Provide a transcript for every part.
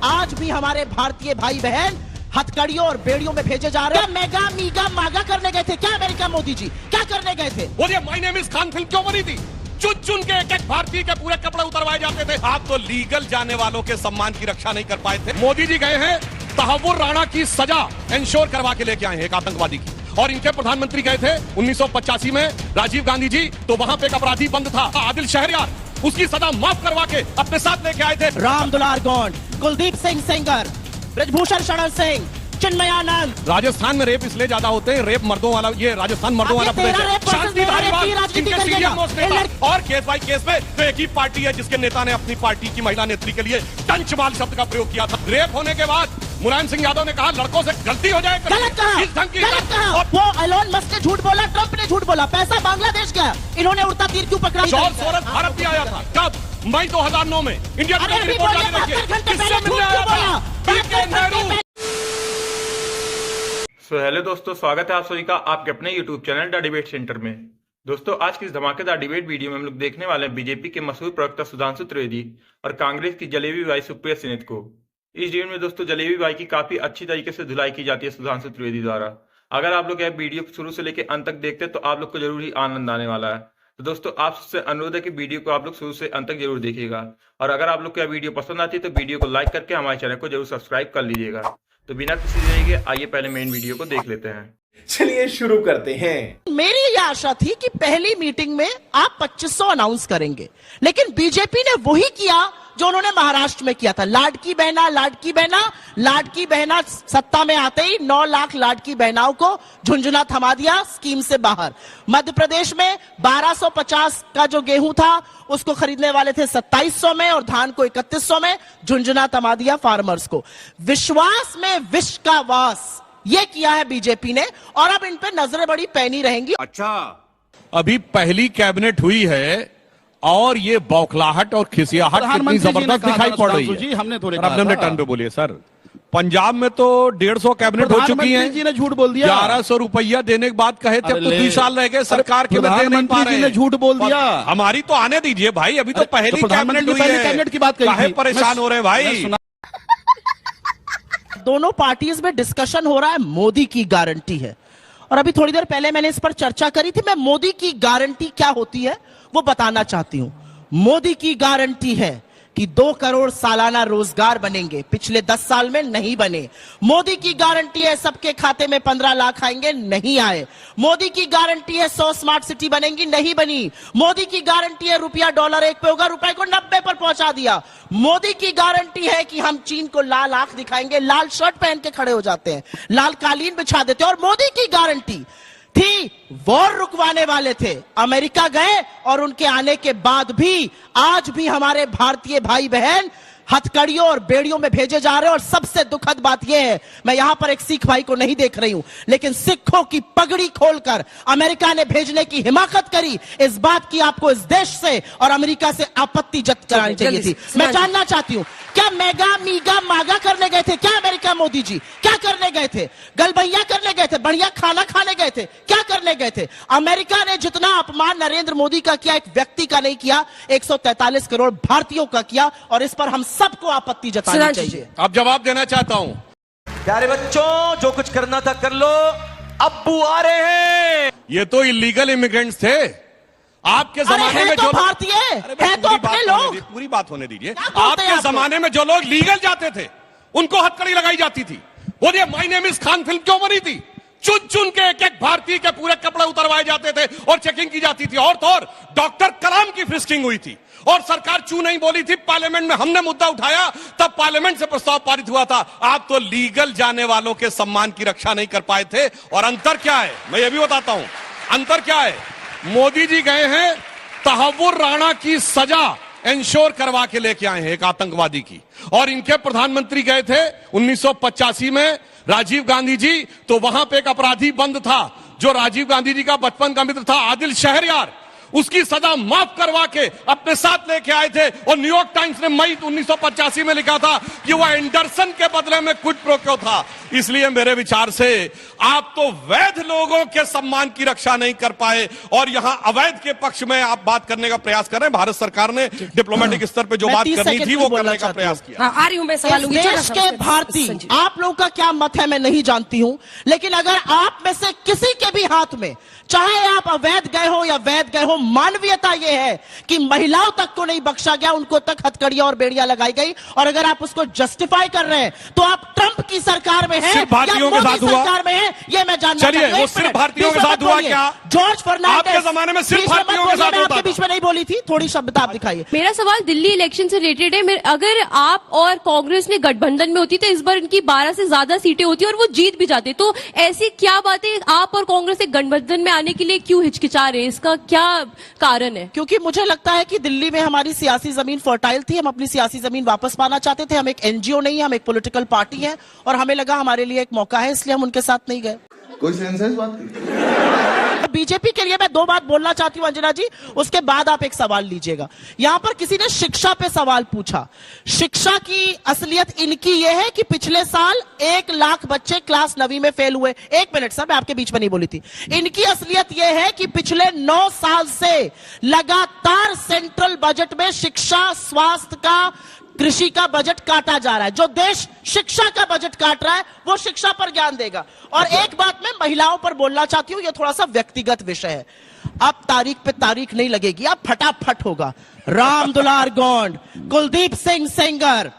आज भी हमारे भारतीय भाई बहन हथकड़ियों और बेड़ियों में भेजे जा रहे हैं। मेगा मीगा मागा करने गए थे क्या अमेरिका? मोदी जी क्या करने गए थे? बोलिए my name is Khan film क्यों बनी थी? चुन चुन के एक एक भारतीय के पूरे कपड़े उतरवाए जाते थे। आप तो लीगल जाने वालों के सम्मान की रक्षा नहीं कर पाए थे। मोदी जी गए हैं तहव्वुर राणा की सजा इंश्योर करवा के लेके आए हैं एक आतंकवादी की, और इनके प्रधानमंत्री गए थे 1985 में राजीव गांधी जी, तो वहां पे एक अपराधी बंद था आदिल शहरयार, उसकी सजा माफ करवा के अपने साथ लेके आए थे। राम दुलार गोंड, कुलदीप सिंह सेंगर, ब्रजभूषण शरण सिंह, चिन्मयानंद। राजस्थान में रेप इसलिए ज्यादा होते हैं, रेप मर्दों वाला, ये राजस्थान मर्दों वाला प्रदेश है। शांति धारीवाल इनके सीएम और केस बाई केस में तो एक ही पार्टी है जिसके नेता ने अपनी पार्टी की महिला नेत्री के लिए टंचमाल शब्द का प्रयोग किया था। रेप होने के बाद मुलायम सिंह यादव ने कहा लड़कों से गलती हो जाए। गलत कहा। वो एलोन मस्क ने झूठ बोला, ट्रंप ने झूठ बोला, पैसा बांग्लादेश गया, इन्होंने उड़ता तीर क्यों पकड़ा? जॉर्ज सोरस भारत भी आया था कब? मई 2009 में। इंडिया की रिपोर्ट जारी रखिए, किससे मिलने आया था? पीके नेहरू। सो हेलो दोस्तों, स्वागत है आप सभी का आपके अपने YouTube channel the debate centre में। दोस्तों आज की इस धमाकेदार डिबेट वीडियो में हम लोग देखने वाले हैं बीजेपी के मशहूर प्रवक्ता सुधांशु त्रिवेदी और कांग्रेस की जलेबी बाई सुप्रिया सेनेत को। इस वीडियो में दोस्तों जलेबी बाई की काफी अच्छी तरीके से धुलाई की जाती है सुधांशु त्रिवेदी द्वारा। अगर आप लोग यह वीडियो शुरू से लेकर अंत तक देखते हैं तो आप लोग को जरूर ही आनंद आने वाला है। तो दोस्तों आपसे अनुरोध है कि वीडियो को आप लोग शुरू से अंत तक जरूर देखिएगा, और अगर आप लोग को यह वीडियो पसंद आती है तो वीडियो को लाइक करके हमारे चैनल को जरूर सब्सक्राइब कर लीजिएगा। तो बिना किसी देरी के आइए पहले मेन वीडियो को देख लेते हैं। चलिए शुरू करते हैं। मेरी यह आशा थी कि पहली मीटिंग में आप 2500 अनाउंस करेंगे, लेकिन बीजेपी ने वही किया जो उन्होंने महाराष्ट्र में किया था। लाडकी बहना, लाडकी बहना, लाडकी बहना सत्ता में आते ही 9 लाख लाडकी बहनाओं को झुंझुना थमा दिया स्कीम से बाहर। मध्य प्रदेश में 1250 का जो गेहूं था उसको खरीदने वाले थे 2700 में, और धान को 3100 में, झुंझुना थमा दिया फार्मर्स को। विश्वास में विष का वास, ये किया है बीजेपी ने, और अब इन पे नजरें बड़ी पैनी रहेंगी। अच्छा, अभी पहली कैबिनेट हुई है और ये बौखलाहट और खिसियाहट कितनी जबरदस्त दिखाई पड़ रही है। जी हमने थोड़े अपने टर्न पे बोलिए सर। पंजाब में तो 150 कैबिनेट हो चुकी है। जी ने झूठ बोल दिया। 1100 रुपया देने के बाद कहे थे, अब तो 2 साल रह गए सरकार के, दे नहीं पा रहे हैं। झूठ बोल दिया। हमारी तो आने दीजिए भाई, अभी तो पहली कैबिनेट हुई है। कैबिनेट की बात कही, परेशान हो रहे हैं भाई। दोनों पार्टीज में डिस्कशन हो रहा है, मोदी की गारंटी है, और अभी थोड़ी देर पहले मैंने इस पर चर्चा करी थी। मैं मोदी की गारंटी क्या होती है वो बताना चाहती हूं। मोदी की गारंटी है कि 2 करोड़ सालाना रोजगार बनेंगे, पिछले 10 साल में नहीं बने। मोदी की गारंटी है सबके खाते में 15 लाख आएंगे, नहीं आए। मोदी की गारंटी है 100 स्मार्ट सिटी बनेंगी, नहीं बनी। मोदी की गारंटी है रुपया डॉलर 1 पे होगा, रुपए को 90 पर पहुंचा दिया। मोदी की गारंटी है कि हम चीन को लाल आंख दिखाएंगे, लाल शर्ट पहन के खड़े हो जाते हैं, लाल कालीन बिछा देते हैं। और मोदी की गारंटी थी वॉर रुकवाने वाले थे, अमेरिका गए, और उनके आने के बाद भी आज भी हमारे भारतीय भाई बहन हथकड़ियों और बेड़ियों में भेजे जा रहे हैं। और सबसे दुखद बात यह है, मैं यहां पर एक सिख भाई को नहीं देख रही हूं, लेकिन सिखों की पगड़ी खोलकर अमेरिका ने भेजने की हिमाकत करी। इस बात की आपको इस देश से और अमेरिका से आपत्ति जतानी करानी चाहिए थी। मैं जानना चाहती हूं, क्या मेगा मीगा मागा करने गए थे क्या अमेरिका? मोदी जी क्या करने गए थे? गलबैया करने गए थे? बढ़िया खाना खाने गए थे? क्या करने गए थे? अमेरिका ने जितना अपमान नरेंद्र मोदी का किया, एक व्यक्ति का नहीं किया, 143 करोड़ भारतीयों का किया, और इस पर हम सबको आपत्ति जतानी चाहिए। अब जवाब देना चाहता हूं। प्यारे बच्चों, जो कुछ करना था कर लो, अब्बू आ रहे हैं। ये तो इलीगल इमिग्रेंट्स थे आपके जमाने में, जो भारतीय है तो अपने लोग। पूरी बात होने दीजिए। आपके जमाने में जो लोग लीगल जाते थे उनको हथकड़ी लगाई जाती थी। बोलिए my name is Khan film क्यों बनी थी? चुन चुन के एक एक भारतीय के पूरे कपड़े उतरवाए जाते थे और चेकिंग की जाती थी। और तो और डॉक्टर कलाम की फ्रिस्किंग हुई थी और सरकार चू नहीं बोली थी। पार्लियामेंट में हमने मुद्दा उठाया, तब पार्लियामेंट से प्रस्ताव पारित हुआ था। आप तो लीगल जाने वालों के सम्मान की रक्षा नहीं कर पाए थे। और अंतर क्या है मैं ये भी बताता हूं। अंतर क्या है, मोदी जी गए हैं तहव्वुर राणा की सजा इंश्योर करवा के लेके आए हैं एक आतंकवादी की, और इनके प्रधानमंत्री गए थे 1985 में राजीव गांधी जी, तो वहां पे एक अपराधी बंद था जो राजीव गांधी जी का बचपन का मित्र था आदिल शहरयार, उसकी सजा माफ करवा के अपने साथ लेके आए थे। और न्यूयॉर्क टाइम्स ने मई 1985 में लिखा था कि वह एंडरसन के बदले में क्विड प्रो क्यो था। इसलिए मेरे विचार से आप तो वैध लोगों के सम्मान की रक्षा नहीं कर पाए और यहां अवैध के पक्ष में आप बात करने का प्रयास कर रहे हैं। भारत सरकार ने डिप्लोमेटिक स्तर पे जो बात करनी थी वो करने का प्रयास किया। आ रही हूं मैं सवाल लूंगी। देश के भारतीय, आप लोगों का क्या मत है मैं नहीं जानती हूं, लेकिन अगर आप में से किसी के भी हाथ में, चाहे आप अवैध गए हो या वैध गए हो, मानवीयता यह है कि महिलाओं तक को नहीं बख्शा गया, उनको तक हथकड़ियां और बेड़ियां लगाई गई, और अगर आप उसको जस्टिफाई कर रहे हैं तो आप ट्रंप की सरकार में हैं सिर्फ भारतीयों के साथ हुआ? सरकार में है ये मैं जानना चलिए, वो सिर्फ भारतीयों के साथ हुआ क्या? जॉर्ज फर्नांडिस आपके जमाने में सिर्फ भारतीयों के साथ होता आपके बीच में नहीं बोली थी, थोड़ी शब्दता आप दिखाइए। मेरा सवाल दिल्ली इलेक्शन से रिलेटेड है। अगर आप और कांग्रेस ने गठबंधन में होती तो इस बार इनकी 12 से ज्यादा सीटें होती और वो जीत भी जाते, तो ऐसी क्या बातें आप और कांग्रेस एक गठबंधन में आने के लिए क्यों हिचकिचा रहे हैं? इसका क्या कारण है? क्योंकि मुझे लगता है कि दिल्ली में हमारी सियासी जमीन फर्टाइल थी, हम अपनी सियासी जमीन वापस पाना चाहते थे। हम एक एनजीओ नहीं है, हम एक पॉलिटिकल पार्टी है, और हमें लगा हमारे लिए एक मौका है, इसलिए हम उनके साथ नहीं गए। कोई सेंस है इस बात की? बीजेपी के लिए मैं 2 बात बोलना चाहती हूं अंजना जी, उसके बाद आप एक सवाल लीजिएगा। यहां पर किसी ने शिक्षा पे सवाल पूछा। शिक्षा की असलियत इनकी यह है कि पिछले साल 1 लाख बच्चे क्लास 9वीं में फेल हुए। 1 मिनट सर, मैं आपके बीच में नहीं बोली थी। इनकी असलियत यह है कि पिछले 9 साल से लगातार सेंट्रल बजट में शिक्षा, स्वास्थ्य का, कृषि का बजट काटा जा रहा है। जो देश शिक्षा का बजट काट रहा है वो शिक्षा पर ज्ञान देगा। और एक बात मैं महिलाओं पर बोलना चाहती हूं, यह थोड़ा सा व्यक्तिगत विषय है। अब तारीख पे तारीख नहीं लगेगी, अब फटाफट होगा। राम दुलार गोंड, कुलदीप सिंह सेंगर,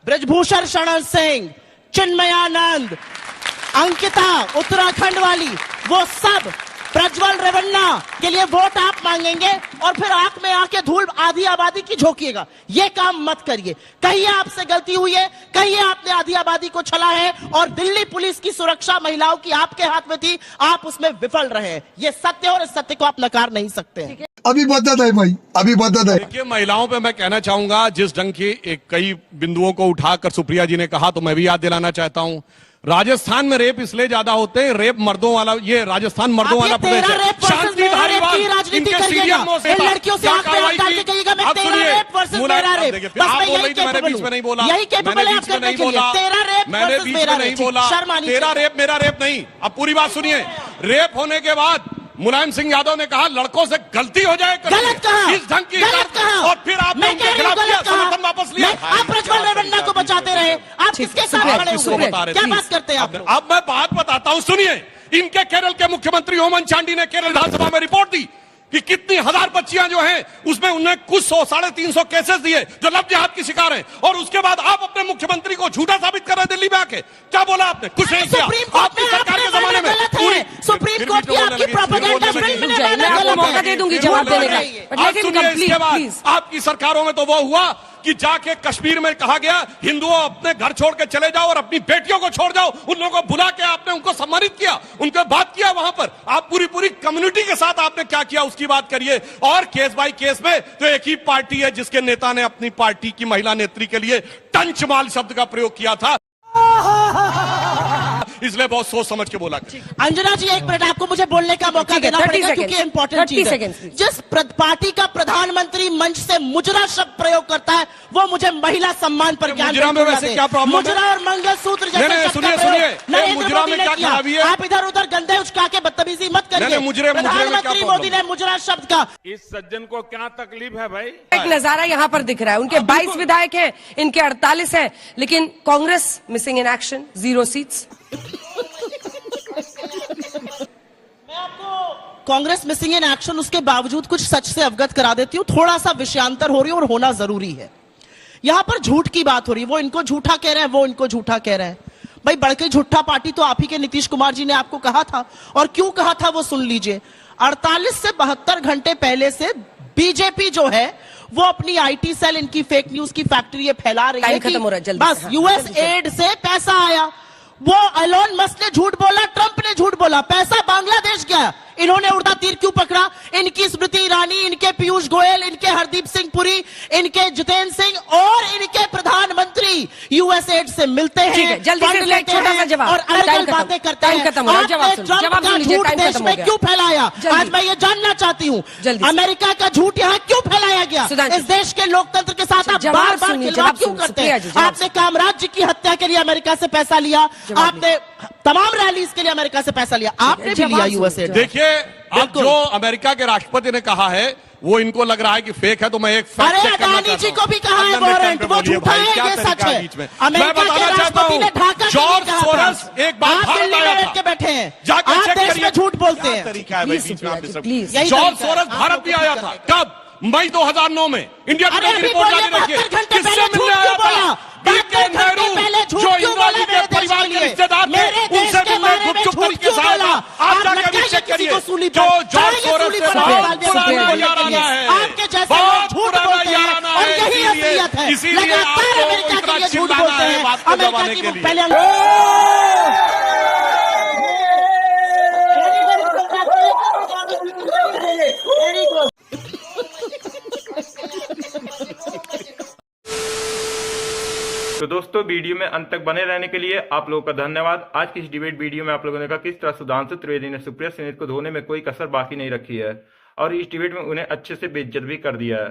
ब्रजभूषण शरण सिंह, चिन्मयानंद, अंकिता उत्तराखंड वाली, वो सब प्रज्वल रेवन्ना के लिए वोट आप मांगेंगे और फिर आंख में आके धूल आधी आबादी की झोंकिएगा। ये काम मत करिए। कहिए आपसे गलती हुई है, कहिए आपने आधी आबादी को छला है, और दिल्ली पुलिस की सुरक्षा महिलाओं की आपके हाथ में थी, आप उसमें विफल रहे हैं। ये सत्य, और इस सत्य को आप नकार नहीं सकते हैं। अभी बदत है भाई, अभी बदत है। देखिए, महिलाओं पे मैं कहना चाहूंगा, जिस ढंग के कई बिंदुओं को उठाकर सुप्रिया जी ने कहा, तो मैं भी याद दिलाना चाहता हूं। राजस्थान में रेप इसलिए ज्यादा होते हैं, रेप मर्दों वाला, ये राजस्थान मर्दों वाला प्रदेश है। शांति धारीवाल इनके सीडीएमओ से लड़कियों से आप कहिएगा मैं तेरा रेप वर्सेस मेरा रेप, बस मैं यही मैंने बीच में नहीं बोला, यही कैपेबल है आप करने के लिए। तेरा रेप मैंने बीच में नहीं बोला, तेरा रेप मेरा रेप नहीं। अब पूरी बात सुनिए। रेप होने के बाद मुलायम सिंह यादव ने कहा लड़कों से गलती हो जाए, गलत कहा, इस ढंग की, गलत कहा, और फिर आपने उनके खिलाफ समर्थन वापस लिया। आप प्रज्वल रेवन्ना को बचाते रहे, आप किसके साथ खड़े हुए? क्या बात करते हैं आप? अब मैं बात बताता हूं, सुनिए। इनके केरल के मुख्यमंत्री ओमन चांडी ने केरल विधानसभा में रिपोर्ट दी कि कितनी हजार बच्चियां जो हैं उसमें उन्हें कुछ 100, 350 केसेस दिए जो लव जिहाद की शिकार हैं, और उसके बाद आप अपने मुख्यमंत्री को झूठा साबित कर रहे हैं दिल्ली में आके। क्या बोला आपने? कुछ नहीं किया। आपकी सरकार के जमाने में सुप्रीम कोर्ट की आपकी प्रोपेगेंडा फिल्म ने मैं मौका दे दूंगी जवाब देने का, लेकिन इसके बाद आपकी सरकारों में तो वो हुआ कि जाके कश्मीर में कहा गया हिंदुओं अपने घर छोड़ के चले जाओ और अपनी बेटियों को छोड़ जाओ। उन लोगों को बुला के आपने उनको सम्मानित किया, उनके बात किया वहां पर। आप पूरी कम्युनिटी के साथ आपने क्या किया उसकी बात करिए। और केस बाय केस में तो एक ही पार्टी है जिसके नेता ने अपनी पार्टी की महिला नेत्री के लिए टंचमाल शब्द का प्रयोग किया था, इसलिए बहुत सोच समझ के बोला। अंजना जी, 1 मिनट आपको मुझे बोलने का मौका देना पड़ेगा, क्योंकि इंपॉर्टेंट चीज है। जिस पार्टी का प्रधानमंत्री मंच से मुजरा शब्द प्रयोग करता है वो मुझे महिला सम्मान पर ज्ञान मुजरा में वैसे क्या प्रॉब्लम है? मुजरा और मंगलसूत्र जैसे सुनिए, मुजरा में क्या खराबी है? आप इधर उधर गंदे उचका के बदतमीजी मत करिए। प्रधानमंत्री मोदी ने मुजरा शब्द का, इस सज्जन को क्या तकलीफ है भाई? एक नजारा यहाँ पर दिख रहा है। उनके 22 विधायक हैं, इनके 48 हैं, लेकिन Congress missing in action, 0 seats. Congress missing in action, उसके बावजूद कुछ सच से अवगत करा देती हूं। थोड़ा सा विषयांतर हो रही है और होना जरूरी है। यहां पर झूठ की बात हो रही है, वो इनको झूठा कह रहे हैं, वो इनको झूठा कह रहे हैं। भाई बड़के झूठा पार्टी तो आप ही के नीतीश कुमार जी ने आपको कहा था, और क्यों कहा था वो सुन लीजिए। 48 से 72 घंटे पहले से बीजेपी जो है वो अपनी आईटी सेल, इनकी फेक न्यूज की फैक्ट्री ये फैला रही है कि बस यूएस एड से पैसा आया। वो एलोन मस्क ने झूठ बोला, ट्रंप ने झूठ बोला, पैसा बांग्लादेश गया। इन्होंने उड़ता तीर क्यों पकड़ा? इनकी स्मृति ईरानी, इनके पीयूष गोयल, इनके हरदीप सिंह पुरी, इनके जितेंद्र सिंह और इनके प्रधानमंत्री मोदी यूएसएड से मिलते ठीक है, हैं, जल्दी से फंड एक लेते छोटा सा हैं जवाब। और टाइम अलग खत्म। बातें करते टाइम हैं। खत्म हो गया। आपने जवाब सुनो, ट्रंप जवाब का सुन लीजिए, झूठ टाइम देश खत्म में हो गया। क्यों फैलाया? जल्दी। आज मैं ये जानना चाहती हूँ, जल्दी से। अमेरिका का झूठ यहाँ क्यों फैलाया गया? सुधांशु। इस देश के लोकतंत्र के साथ आप जवाब बार बार सुनिए, खिलवाड़ जवाब क्यों सुनिए, करते सुप्रिया जी, हैं? जवाब आपने कामराज जी की हत्या के लिए अमेरिका से पैसा लिया, जवाब आपने तमाम रैलीज के लिए अमेरिका से पैसा लिया, आपने भी जवाब लिया सुनिए, यूएसएड। देखिए, अब जो अमेरिका के राष्ट्रपति ने कहा है वो इनको लग रहा है कि फेक है, तो मैं एक फैक्ट अरे चेक करना अडानी चाहता जी हूं। को भी कहा है अंदर में वारंट, टाइम पे वो बोलिए झूठा भाई, है, क्या ये तरीका सच है है। बीच में? अमेरिका मैं बताना के चाहता राष्ट्रपति हूं, ने ढाका के लिए जॉर्ज कहा था। सोरस एक बार आप भारत दिल्ली में आया बैठ था, के बैठे हैं, जाके आप चेक देश करिए। में झूठ बोलते क्या हैं। तरीका है भाई बीच में आप ये सब? प्लीज यही जॉर्ज तरीका है। सोरस आप भारत लोग भी को आया ठीक था, करने का। कब? मई 2009 में इंडिया अरे टुडे की अभी रिपोर्ट बोलिए, जाके देखिए 72 घंटे किससे पहले मिलने झूठ आया क्यों बोला? था? बीके 72 घंटे नेहरू पहले झूठ जो क्यों इंदिरा बोला जी के मेरे देश परिवार के के लिए? रिश्तेदार थे, मेरे देश उनसे के मिलने बारे में गुपचुप झूठ पुलिस के क्यों साथ बोला? आप आप जाके लगता अभी है चेक किसी करिए, को सूली जो पर जॉर्ज जाएंगे सोरस सूली से पर बहुत डाल दिया पुराना बोलने के याराना लिए। है, आपके जैसे लोग बहुत झूठ पुराना बोलते हैं याराना और है, यही इसीलिए- असलियत है। इसीलिए लगातार आपको अमेरिका के इतना लिए झूठ चिल्लाना बोलते है हैं। बात को अमेरिका दबाने की के लिए। पहले तो दोस्तों, वीडियो में अंत तक बने रहने के लिए आप लोगों का धन्यवाद। आज की इस डिबेट वीडियो में आप लोगों ने देखा किस तरह सुधांशु त्रिवेदी ने सुप्रिया सेनेट को धोने में कोई कसर बाकी नहीं रखी है और इस डिबेट में उन्हें अच्छे से बेइज्जत भी कर दिया है।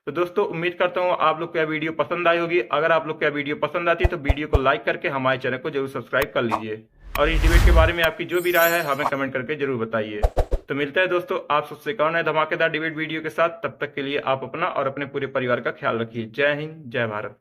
तो दोस्तों, उम्मीद करता हूँ आप लोग को यह वीडियो पसंद आई होगी। अगर आप लोग को यह वीडियो पसंद आती है तो वीडियो को लाइक करके हमारे चैनल को जरूर सब्सक्राइब कर लीजिए और इस डिबेट के बारे में आपकी जो भी राय है हमें कमेंट करके जरूर बताइए। तो मिलता है दोस्तों आप सबसे कौन है धमाकेदार डिबेट वीडियो के साथ। तब तक के लिए आप अपना और अपने पूरे परिवार का ख्याल रखिए। जय हिंद, जय भारत।